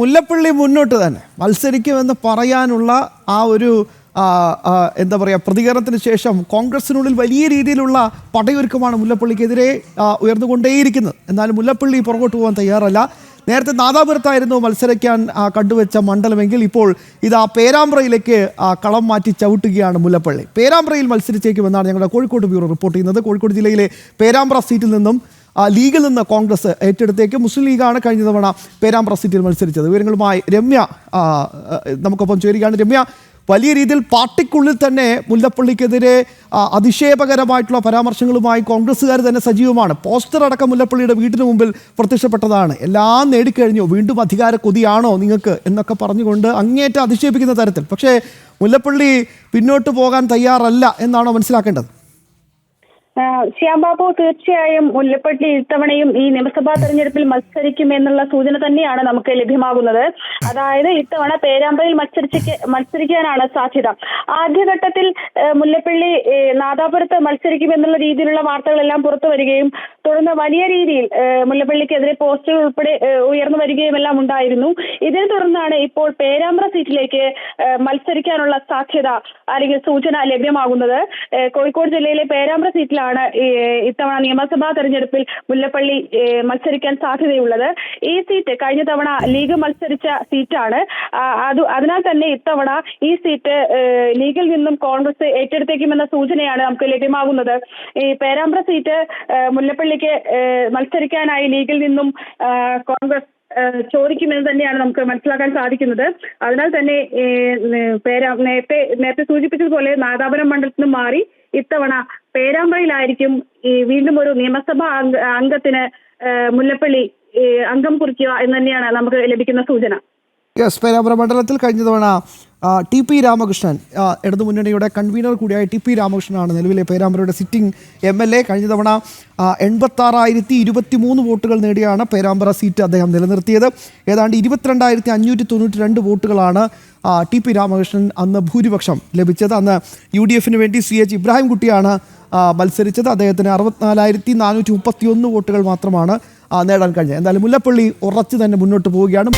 മുല്ലപ്പള്ളി മുന്നോട്ട് തന്നെ മത്സരിക്കുമെന്ന് പറയാനുള്ള ആ ഒരു എന്താ പറയുക പ്രതികരണത്തിന് ശേഷം കോൺഗ്രസിനുള്ളിൽ വലിയ രീതിയിലുള്ള പടയൊരുക്കമാണ് മുല്ലപ്പള്ളിക്കെതിരെ ഉയർന്നുകൊണ്ടേയിരിക്കുന്നത്. എന്നാലും മുല്ലപ്പള്ളി പുറകോട്ട് പോകാൻ തയ്യാറല്ല. നേരത്തെ നാദാപുരത്തായിരുന്നു മത്സരിക്കാൻ കണ്ടുവച്ച മണ്ഡലമെങ്കിൽ ഇപ്പോൾ ഇത് പേരാമ്പ്രയിലേക്ക് കളം മാറ്റി ചവിട്ടുകയാണ് മുല്ലപ്പള്ളി. പേരാമ്പ്രയിൽ മത്സരിച്ചേക്കുമെന്നാണ് ഞങ്ങളുടെ കോഴിക്കോട് ബ്യൂറോ റിപ്പോർട്ട് ചെയ്യുന്നത്. കോഴിക്കോട് ജില്ലയിലെ പേരാമ്പ്ര സീറ്റിൽ നിന്നും ലീഗിൽ നിന്ന് കോൺഗ്രസ് ഏറ്റെടുത്തേക്ക്. മുസ്ലിം ലീഗാണ് കഴിഞ്ഞ തവണ പേരാമ്പ്ര സീറ്റിൽ മത്സരിച്ചത്. വിവരങ്ങളുമായി രമ്യ നമുക്കൊപ്പം ചേരുകയാണ്. രമ്യ, വലിയ രീതിയിൽ പാർട്ടിക്കുള്ളിൽ തന്നെ മുല്ലപ്പള്ളിക്കെതിരെ അതിശയപകരമായിട്ടുള്ള പരാമർശങ്ങളുമായി കോൺഗ്രസ്സുകാർ തന്നെ സജീവമാണ്. പോസ്റ്റർ അടക്കം മുല്ലപ്പള്ളിയുടെ വീട്ടിന് മുമ്പിൽ പ്രത്യക്ഷപ്പെട്ടതാണ്. എല്ലാം നേടിക്കഴിഞ്ഞു, വീണ്ടും അധികാര കൊതിയാണോ നിങ്ങൾക്ക് എന്നൊക്കെ പറഞ്ഞുകൊണ്ട് അങ്ങേയറ്റം അതിശയിപ്പിക്കുന്ന തരത്തിൽ. പക്ഷേ മുല്ലപ്പള്ളി പിന്നോട്ട് പോകാൻ തയ്യാറല്ല എന്നാണോ മനസ്സിലാക്കേണ്ടത്? ശ്യാംബാബു, തീർച്ചയായും മുല്ലപ്പള്ളി ഇത്തവണയും ഈ നിയമസഭാ തെരഞ്ഞെടുപ്പിൽ മത്സരിക്കുമെന്നുള്ള സൂചന തന്നെയാണ് നമുക്ക് ലഭ്യമാകുന്നത്. അതായത് ഇത്തവണ പേരാമ്പ്രയിൽ മത്സരിക്കാനാണ് സാധ്യത. ആദ്യഘട്ടത്തിൽ മുല്ലപ്പള്ളി നാദാപുരത്ത് മത്സരിക്കുമെന്നുള്ള രീതിയിലുള്ള വാർത്തകളെല്ലാം പുറത്തു വരികയും തുടർന്ന് വലിയ രീതിയിൽ മുല്ലപ്പള്ളിക്കെതിരെ പോസ്റ്ററുകൾ ഉൾപ്പെടെ ഉയർന്നു വരികയും എല്ലാം ഉണ്ടായിരുന്നു. ഇതിനെ തുടർന്നാണ് ഇപ്പോൾ പേരാമ്പ്ര സീറ്റിലേക്ക് മത്സരിക്കാനുള്ള സാധ്യത അല്ലെങ്കിൽ സൂചന ലഭ്യമാകുന്നത്. കോഴിക്കോട് ജില്ലയിലെ പേരാമ്പ്ര സീറ്റിൽ ഇത്തവണ നിയമസഭാ തെരഞ്ഞെടുപ്പിൽ മുല്ലപ്പള്ളി മത്സരിക്കാൻ സാധ്യതയുള്ളത്. ഈ സീറ്റ് കഴിഞ്ഞ തവണ ലീഗ് മത്സരിച്ച സീറ്റാണ്. അതിനാൽ തന്നെ ഇത്തവണ ഈ സീറ്റ് ലീഗിൽ നിന്നും കോൺഗ്രസ് ഏറ്റെടുത്തേക്കുമെന്ന സൂചനയാണ് നമുക്ക് ലഭ്യമാകുന്നത്. ഈ പേരാമ്പ്ര സീറ്റ് മുല്ലപ്പള്ളിക്ക് മത്സരിക്കാനായി ലീഗിൽ നിന്നും കോൺഗ്രസ് ചോദിക്കുമെന്ന് തന്നെയാണ് നമുക്ക് മനസ്സിലാക്കാൻ സാധിക്കുന്നത്. അതിനാൽ തന്നെ നേരത്തെ സൂചിപ്പിച്ചതുപോലെ നാദാപുരം മണ്ഡലത്തിൽ നിന്ന് മാറി ഇത്തവണ പേരാമ്പ്രയിലായിരിക്കും വീണ്ടും ഒരു നിയമസഭാ അംഗത്തിന് മുല്ലപ്പള്ളി അംഗം കുറിക്കുക എന്ന് തന്നെയാണ് നമുക്ക് ലഭിക്കുന്ന സൂചന. പേരാമ്പ്ര മണ്ഡലത്തിൽ കഴിഞ്ഞ തവണ ടി പി രാമകൃഷ്ണൻ, ഇടതുമുന്നണിയുടെ കൺവീനർ കൂടിയായ ടി പി രാമകൃഷ്ണനാണ് നിലവിലെ പേരാമ്പ്രയുടെ സിറ്റിംഗ് MLA. കഴിഞ്ഞ തവണ 86,023 വോട്ടുകൾ നേടിയാണ് പേരാമ്പ്ര സീറ്റ് അദ്ദേഹം നിലനിർത്തിയത്. ഏതാണ്ട് 22,592 വോട്ടുകളാണ് ടി പി രാമകൃഷ്ണൻ അന്ന് ഭൂരിപക്ഷം ലഭിച്ചത്. അന്ന് UDFന് വേണ്ടി CH ഇബ്രാഹിം കുട്ടിയാണ് മത്സരിച്ചത്. അദ്ദേഹത്തിന് 64,431 വോട്ടുകൾ മാത്രമാണ് നേടാൻ കഴിഞ്ഞത്. എന്തായാലും മുല്ലപ്പള്ളി ഉറച്ചു തന്നെ മുന്നോട്ട് പോവുകയാണ്.